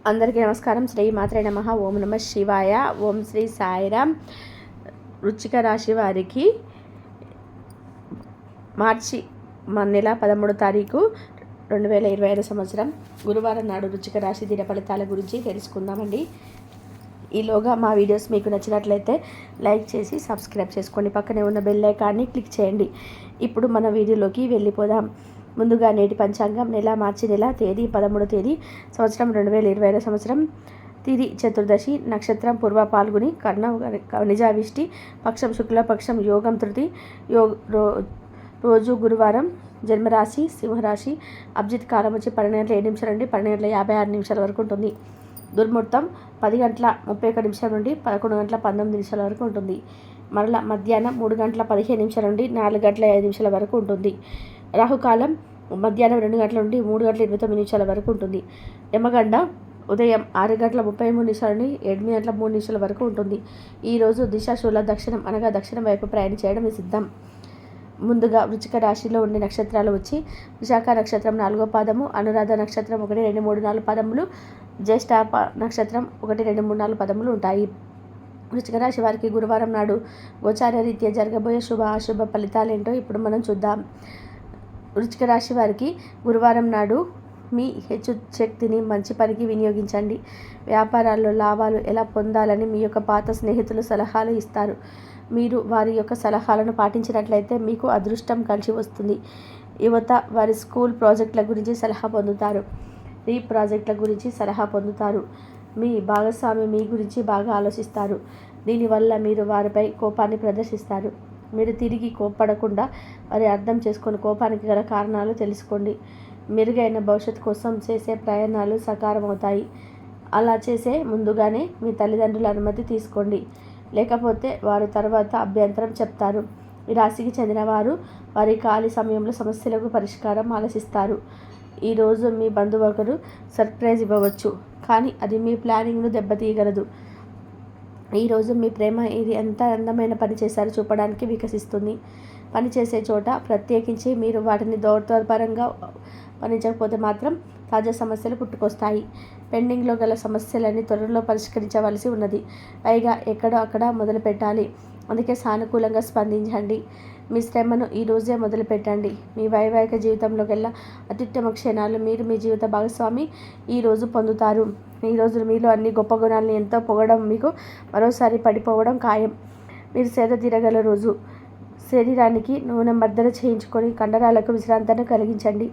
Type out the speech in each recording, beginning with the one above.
అందరికీ నమస్కారం. శ్రీ మాత్రే నమః. ఓం నమ శివాయ. ఓం శ్రీ సాయిరామ్. వృశ్చిక రాశి వారికి మార్చి నెల 13వ తారీఖు 2025 సంవత్సరం గురువారం నాడు వృశ్చిక రాశి దిన ఫలితాల గురించి తెలుసుకుందామండి. ఈలోగా మా వీడియోస్ మీకు నచ్చినట్లయితే లైక్ చేసి సబ్స్క్రైబ్ చేసుకోండి. పక్కనే ఉన్న బెల్ ఐకాన్ని క్లిక్ చేయండి. ఇప్పుడు మన వీడియోలోకి వెళ్ళిపోదాం. ముందుగా నేటి పంచాంగం మార్చి నెల తేదీ 13వ తేదీ సంవత్సరం 2025 సంవత్సరం తిది చతుర్దశి, నక్షత్రం పూర్వ పాల్గొని, కర్ణ నిజావిష్టి, పక్షం శుక్లపక్షం, యోగం తృతి, రోజు గురువారం, జన్మరాశి సింహరాశి, అభిజిత్ కాలం వచ్చి 12 గంటల 7 నిమిషాల నుండి 12 గంటల 56 నిమిషాల వరకు ఉంటుంది. దుర్ముహూర్తం 10 గంటల 31 నిమిషాల నుండి 11 గంటల 19 నిమిషాల వరకు ఉంటుంది. మరలా మధ్యాహ్నం 3 గంటల 15 నిమిషాల నుండి 4 గంటల 5 నిమిషాల వరకు ఉంటుంది. రాహుకాలం మధ్యాహ్నం 2 గంటల నుండి 3 గంటల 29 నిమిషాల వరకు ఉంటుంది. యమగండ ఉదయం 6 గంటల 33 నిమిషాల నుండి 8 గంటల 3 నిమిషాల వరకు ఉంటుంది. ఈరోజు దిశాశూల దక్షిణం అనగా దక్షిణం వైపు ప్రయాణం చేయడం సిద్ధం. ముందుగా వృశ్చిక రాశిలో ఉండే నక్షత్రాలు వచ్చి విశాఖ నక్షత్రం 4వ పాదము, అనురాధ నక్షత్రం 1, 2, 3, 4 పదములు, జ్యేష్ఠ నక్షత్రం 1, 2, 3, 4 పదములు ఉంటాయి. వృశ్చిక రాశి వారికి గురువారం నాడు గోచార రీత్యా జరగబోయే శుభ అశుభ ఫలితాలు ఏంటో ఇప్పుడు మనం చూద్దాం. వృశ్చిక రాశి వారికి గురువారం నాడు మీ హెచ్చు శక్తిని మంచి పనికి వినియోగించండి. వ్యాపారాల్లో లాభాలు ఎలా పొందాలని మీ యొక్క పాత స్నేహితులు సలహాలు ఇస్తారు. మీరు వారి యొక్క సలహాలను పాటించినట్లయితే మీకు అదృష్టం కలిసి వస్తుంది. యువత వారి స్కూల్ ప్రాజెక్టుల గురించి సలహా పొందుతారు. ఈ ప్రాజెక్టుల గురించి సలహా పొందుతారు. మీ భాగస్వామి మీ గురించి బాగా ఆలోచిస్తారు. దీనివల్ల మీరు వారిపై కోపాన్ని ప్రదర్శిస్తారు. మీరు తిరిగి కోప్పడకుండా వారి అర్థం చేసుకొని కోపానికి గల కారణాలు తెలుసుకోండి. మెరుగైన భవిష్యత్తు కోసం చేసే ప్రయాణాలు సకారం అవుతాయి. అలా చేసే ముందుగానే మీ తల్లిదండ్రుల అనుమతి తీసుకోండి, లేకపోతే వారు తర్వాత అభ్యంతరం చెప్తారు. ఈ రాశికి చెందిన వారు వారి ఖాళీ సమయంలో సమస్యలకు పరిష్కారం ఆలోచిస్తారు. ఈరోజు మీ బంధువు ఒకరు సర్ప్రైజ్ ఇవ్వవచ్చు, కానీ అది మీ ప్లానింగ్ను దెబ్బతీయగలదు. ఈరోజు మీ ప్రేమ ఇది ఎంత అందమైన పని చేశారో చూపడానికి వికసిస్తుంది. పనిచేసే చోట ప్రత్యేకించి మీరు వాటిని దౌర్పరంగా పనించకపోతే మాత్రం తాజా సమస్యలు పుట్టుకొస్తాయి. పెండింగ్లో గల సమస్యలన్నీ త్వరలో పరిష్కరించవలసి ఉన్నది. పైగా ఎక్కడో అక్కడ మొదలు పెట్టాలి. అందుకే సానుకూలంగా స్పందించండి. మీ శ్రమను ఈరోజే మొదలుపెట్టండి. మీ వైవాహిక జీవితంలో గల అత్యుత్తమ క్షణాలు మీరు మీ జీవిత భాగస్వామి ఈరోజు పొందుతారు. ఈరోజు మీలో అన్ని గొప్ప గుణాలను ఎంతో పొగడం మీకు మరోసారి పడిపోవడం ఖాయం. మీరు సేద తీరగల రోజు. శరీరానికి నూనె మర్దన చేయించుకొని కండరాలకు విశ్రాంతిని కలిగించండి.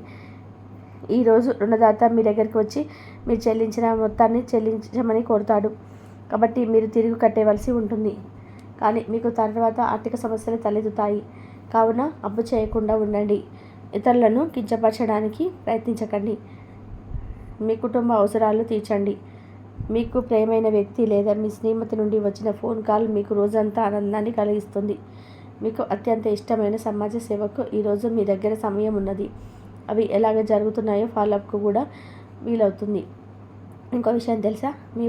ఈరోజు రుణదాత మీ దగ్గరికి వచ్చి మీరు చెల్లించిన మొత్తాన్ని చెల్లించమని కోరుతాడు. కాబట్టి మీరు తిరిగి కట్టేవలసి ఉంటుంది. కానీ మీకు తర్వాత ఆర్థిక సమస్యలు తలెత్తుతాయి. కావున అప్పు చేయకుండా ఉండండి. ఇతరులను కించపరచడానికి ప్రయత్నించకండి. మీ కుటుంబ అవసరాలు తీర్చండి. మీకు ప్రియమైన వ్యక్తి లేదా మీ స్నేహితుడి నుండి వచ్చిన ఫోన్ కాల్ మీకు రోజంతా ఆనందాన్ని కలిగిస్తుంది. మీకు అత్యంత ఇష్టమైన సమాజ సేవకు ఈరోజు మీ దగ్గర సమయం ఉన్నది. అవి ఎలాగ జరుగుతున్నాయో ఫాలోఅప్కు కూడా వీలవుతుంది. ఇంకో విషయం తెలుసా, మీ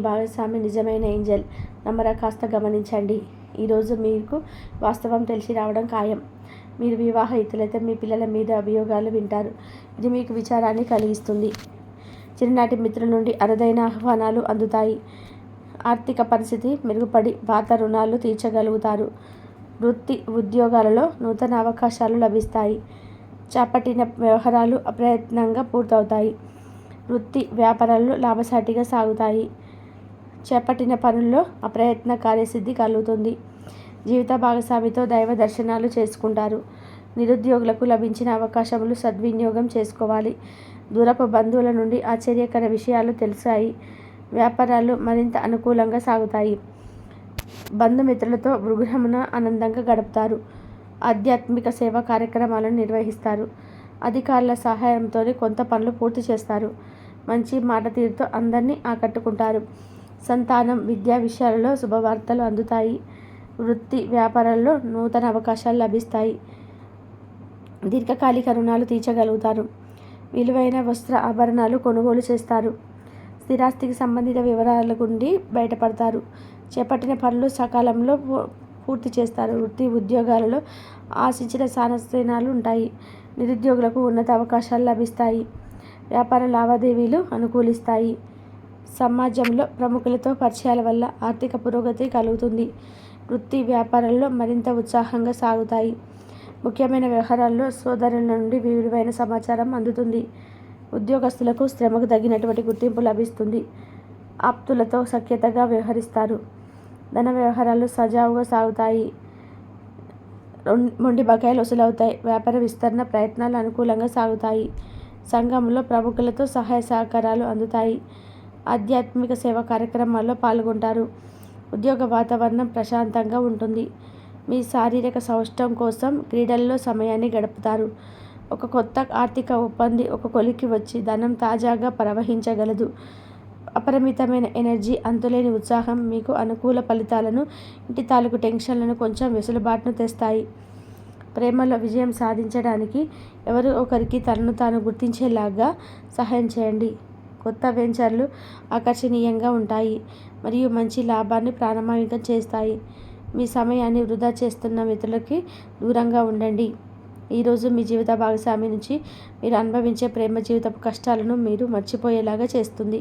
భాగస్వామి నిజమైన ఏంజల్. నమ్మరా కాస్త గమనించండి. ఈరోజు మీకు వాస్తవం తెలిసి రావడం ఖాయం. మీరు వివాహితులైతే మీ పిల్లల మీద అభియోగాలు వింటారు. ఇది మీకు విచారాన్ని కలిగిస్తుంది. చిన్ననాటి మిత్రుల నుండి అరుదైన ఆహ్వానాలు అందుతాయి. ఆర్థిక పరిస్థితి మెరుగుపడి పాత రుణాలు తీర్చగలుగుతారు. వృత్తి ఉద్యోగాలలో నూతన అవకాశాలు లభిస్తాయి. చేపట్టిన వ్యవహారాలు అప్రయత్నంగా పూర్తవుతాయి. వృత్తి వ్యాపారాలు లాభసాటిగా సాగుతాయి. చేపట్టిన పనుల్లో అప్రయత్న కార్యసిద్ధి కలుగుతుంది. జీవిత భాగస్వామితో దైవ దర్శనాలు చేసుకుంటారు. నిరుద్యోగులకు లభించిన అవకాశములు సద్వినియోగం చేసుకోవాలి. దూరపు బంధువుల నుండి ఆశ్చర్యకర విషయాలు తెలిసాయి. వ్యాపారాలు మరింత అనుకూలంగా సాగుతాయి. బంధుమిత్రులతో గృహమున ఆనందంగా గడుపుతారు. ఆధ్యాత్మిక సేవా కార్యక్రమాలను నిర్వహిస్తారు. అధికారుల సహాయంతో కొంత పనులు పూర్తి చేస్తారు. మంచి మాట తీరుతో అందరినీ ఆకట్టుకుంటారు. సంతానం విద్యా విషయాలలో శుభవార్తలు అందుతాయి. వృత్తి వ్యాపారాల్లో నూతన అవకాశాలు లభిస్తాయి. దీర్ఘకాలిక రుణాలు తీర్చగలుగుతారు. విలువైన వస్త్ర ఆభరణాలు కొనుగోలు చేస్తారు. స్థిరాస్తికి సంబంధిత వివరాల గుండి బయటపడతారు. చేపట్టిన పనులు సకాలంలో పూర్తి చేస్తారు. వృత్తి ఉద్యోగాలలో ఆశించిన సాధనాలు ఉంటాయి. నిరుద్యోగులకు ఉన్నత అవకాశాలు లభిస్తాయి. వ్యాపార లావాదేవీలు అనుకూలిస్తాయి. సమాజంలో ప్రముఖులతో పరిచయాల వల్ల ఆర్థిక పురోగతి కలుగుతుంది. వృత్తి వ్యాపారాల్లో మరింత ఉత్సాహంగా సాగుతాయి. ముఖ్యమైన వ్యవహారాల్లో సోదరుల నుండి విలువైన సమాచారం అందుతుంది. ఉద్యోగస్తులకు శ్రమకు తగినటువంటి గుర్తింపు లభిస్తుంది. ఆప్తులతో సఖ్యతగా వ్యవహరిస్తారు. ధన వ్యవహారాలు సజావుగా సాగుతాయి. మొండి బకాయిలు వసూలవుతాయి. వ్యాపార విస్తరణ ప్రయత్నాలు అనుకూలంగా సాగుతాయి. సంఘంలో ప్రముఖులతో సహాయ సహకారాలు అందుతాయి. ఆధ్యాత్మిక సేవా కార్యక్రమాల్లో పాల్గొంటారు. ఉద్యోగ వాతావరణం ప్రశాంతంగా ఉంటుంది. మీ శారీరక సౌష్ఠవం కోసం క్రీడల్లో సమయాన్ని గడుపుతారు. ఒక కొత్త ఆర్థిక ఒప్పంది ఒక కొలికి వచ్చి ధనం తాజాగా ప్రవహించగలదు. అపరిమితమైన ఎనర్జీ, అంతులేని ఉత్సాహం మీకు అనుకూల ఫలితాలను, ఇంటి తాలూకు టెన్షన్లను కొంచెం వెసులుబాటును తెస్తాయి. ప్రేమలో విజయం సాధించడానికి ఎవరో ఒకరికి తనను తాను గుర్తించేలాగా సహాయం చేయండి. కొత్త వెంచర్లు ఆకర్షణీయంగా ఉంటాయి మరియు మంచి లాభాన్ని ప్రారంభం చేస్తాయి. మీ సమయాన్ని వృధా చేస్తున్న మిత్రులకి దూరంగా ఉండండి. ఈరోజు మీ జీవిత భాగస్వామి నుంచి మీరు అనుభవించే ప్రేమ జీవితపు కష్టాలను మీరు మర్చిపోయేలాగా చేస్తుంది.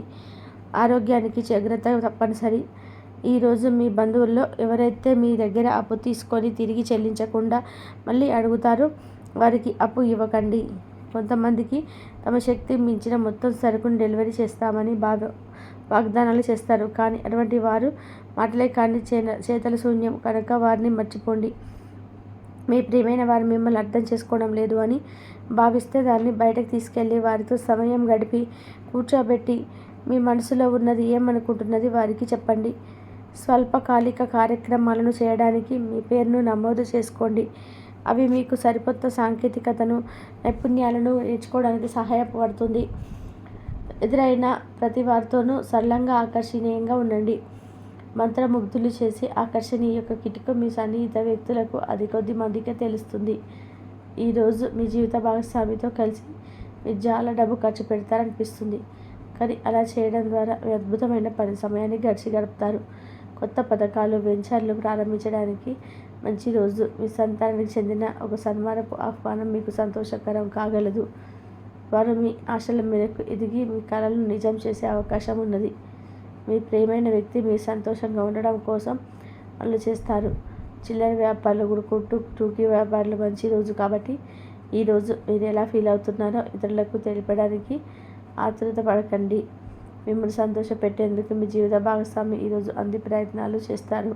ఆరోగ్యానికి జాగ్రత్త తప్పనిసరి. ఈరోజు మీ బంధువుల్లో ఎవరైతే మీ దగ్గర అప్పు తీసుకొని తిరిగి చెల్లించకుండా మళ్ళీ అడుగుతారో వారికి అప్పు ఇవ్వకండి. కొంతమందికి తమ శక్తి మించిన మొత్తం సరుకును డెలివరీ చేస్తామని వాగ్దానాలు చేస్తారు. కానీ అటువంటి వారు మాటలే కానీ చేతల శూన్యం కనుక వారిని మర్చిపోండి. మీ ప్రియమైన వారు మిమ్మల్ని అర్థం చేసుకోవడం లేదు అని భావిస్తే దాన్ని బయటకు తీసుకెళ్ళి వారితో సమయం గడిపి కూర్చోబెట్టి మీ మనసులో ఉన్నది ఏమనుకుంటున్నది వారికి చెప్పండి. స్వల్పకాలిక కార్యక్రమాలను చేయడానికి మీ పేరును నమోదు చేసుకోండి. అవి మీకు సరికొత్త సాంకేతికతను, నైపుణ్యాలను నేర్చుకోవడానికి సహాయపడుతుంది. ఎదురైన ప్రతి వారితోనూ సరళంగా ఆకర్షణీయంగా ఉండండి. మంత్రముగ్ధులు చేసి ఆకర్షణీయ కిటుకు మీ సన్నిహిత వ్యక్తులకు అది కొద్ది మందికే తెలుస్తుంది. ఈరోజు మీ జీవిత భాగస్వామితో కలిసి మీరు చాలా డబ్బు ఖర్చు పెడతారనిపిస్తుంది. కానీ అలా చేయడం ద్వారా మీ అద్భుతమైన సమయాన్ని గడుపుతారు. కొత్త పథకాలు, వెంచర్లు ప్రారంభించడానికి మంచి రోజు. మీ సంతానానికి చెందిన ఒక సన్మానపు ఆహ్వానం మీకు సంతోషకరం కాగలదు. వారు మీ ఆశల మేరకు ఎదిగి మీ కలలను నిజం చేసే అవకాశం ఉన్నది. మీ ప్రియమైన వ్యక్తి మీరు సంతోషంగా ఉండడం కోసం వాళ్ళు చేస్తారు. చిల్లర వ్యాపారులు, టూకీ వ్యాపారులు మంచి రోజు కాబట్టి ఈరోజు మీరు ఎలా ఫీల్ అవుతున్నారో ఇతరులకు తెలిపడానికి ఆతృత పడకండి. మిమ్మల్ని సంతోషపెట్టేందుకు మీ జీవిత భాగస్వామి ఈరోజు అన్ని ప్రయత్నాలు చేస్తారు.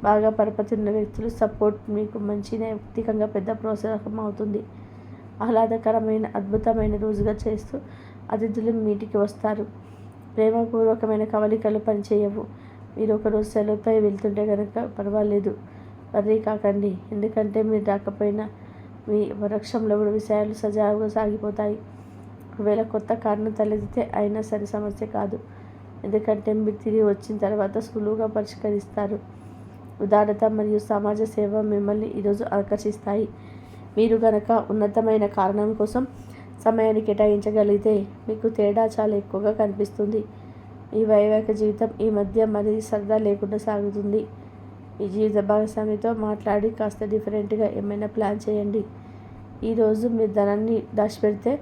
బాగా పరపతి ఉన్న వ్యక్తులు సపోర్ట్ మీకు మంచి నైతికంగా పెద్ద ప్రోత్సాహం అవుతుంది. ఆహ్లాదకరమైన అద్భుతమైన రోజుగా చేస్తూ అతిథులు మీ ఇంటికి వస్తారు. ప్రేమపూర్వకమైన కవలికలు పనిచేయవు. మీరు ఒకరోజు సెలవుపై వెళ్తుంటే కనుక పర్వాలేదు, వర్రీ కాకండి. ఎందుకంటే మీరు రాకపోయినా మీ వృక్షంలో కూడా విషయాలు సజావుగా సాగిపోతాయి. ఒకవేళ కొత్త కారణం తలెత్తితే అయినా సరే సమస్య కాదు. ఎందుకంటే మీరు తిరిగి వచ్చిన తర్వాత సులువుగా పరిష్కరిస్తారు. ఉదారత మరియు సమాజ సేవ మిమ్మల్ని ఈరోజు ఆకర్షిస్తాయి. మీరు గనక ఉన్నతమైన కారణం కోసం సమయాన్ని కేటాయించగలిగితే మీకు తేడా చాలా ఎక్కువగా కనిపిస్తుంది. మీ వైవాహిక జీవితం ఈ మధ్య మరీ సరదా లేకుండా సాగుతుంది. మీ జీవిత భాగస్వామితో మాట్లాడి కాస్త డిఫరెంట్గా ఏమైనా ప్లాన్ చేయండి. ఈరోజు మీరు ధనాన్ని దాచిపెడితే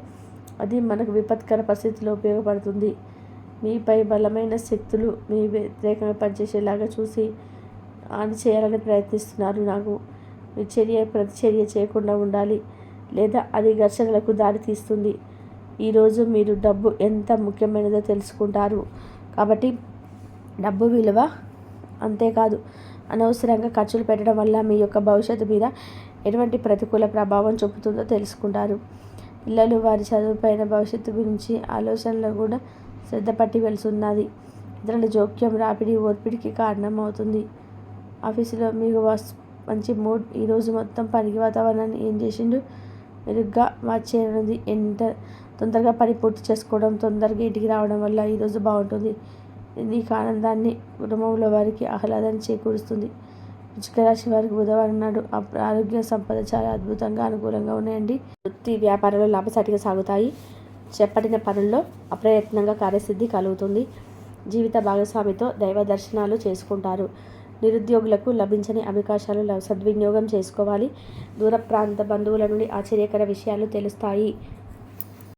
అది మనకు విపత్కర పరిస్థితిలో ఉపయోగపడుతుంది. మీపై బలమైన శక్తులు మీ వ్యతిరేకంగా పనిచేసేలాగా చూసి హాని చేయాలని ప్రయత్నిస్తున్నారు. నాకు మీ ప్రతిచర్య చేయకుండా ఉండాలి, లేదా అది ఘర్షణలకు దారి తీస్తుంది. ఈరోజు మీరు డబ్బు ఎంత ముఖ్యమైనదో తెలుసుకుంటారు. కాబట్టి డబ్బు విలువ, అంతేకాదు అనవసరంగా ఖర్చులు పెట్టడం వల్ల మీ యొక్క భవిష్యత్తు మీద ఎటువంటి ప్రతికూల ప్రభావం చూపుతుందో తెలుసుకుంటారు. పిల్లలు వారి చదువుపైన భవిష్యత్తు గురించి ఆలోచనలు కూడా శ్రద్ధ పట్టి వెళ్తున్నది. ఇతరుల జోక్యం రాపిడి ఓర్పిడికి కారణం అవుతుంది. ఆఫీసులో మీకు మంచి మూడ్. ఈరోజు మొత్తం పనికి వాతావరణాన్ని ఏం చేసిండు మెరుగ్గా మార్చేయనుంది. తొందరగా పని పూర్తి చేసుకోవడం, తొందరగా ఇంటికి రావడం వల్ల ఈరోజు బాగుంటుంది. నీకు ఆనందాన్ని, కుటుంబంలో వారికి ఆహ్లాదాన్ని చేకూరుస్తుంది. వృశ్చిక రాశి వారికి బుధవారం నాడు ఆరోగ్య సంపద చాలా అద్భుతంగా అనుకూలంగా ఉన్నాయండి. వృత్తి వ్యాపారాలు లాభసాటిగా సాగుతాయి. చేపట్టిన పనుల్లో అప్రయత్నంగా కార్యసిద్ధి కలుగుతుంది. జీవిత భాగస్వామితో దైవ దర్శనాలు చేసుకుంటారు. నిరుద్యోగులకు లభించని అవకాశాలు సద్వినియోగం చేసుకోవాలి. దూర ప్రాంత బంధువుల నుండి ఆశ్చర్యకర విషయాలు తెలుస్తాయి.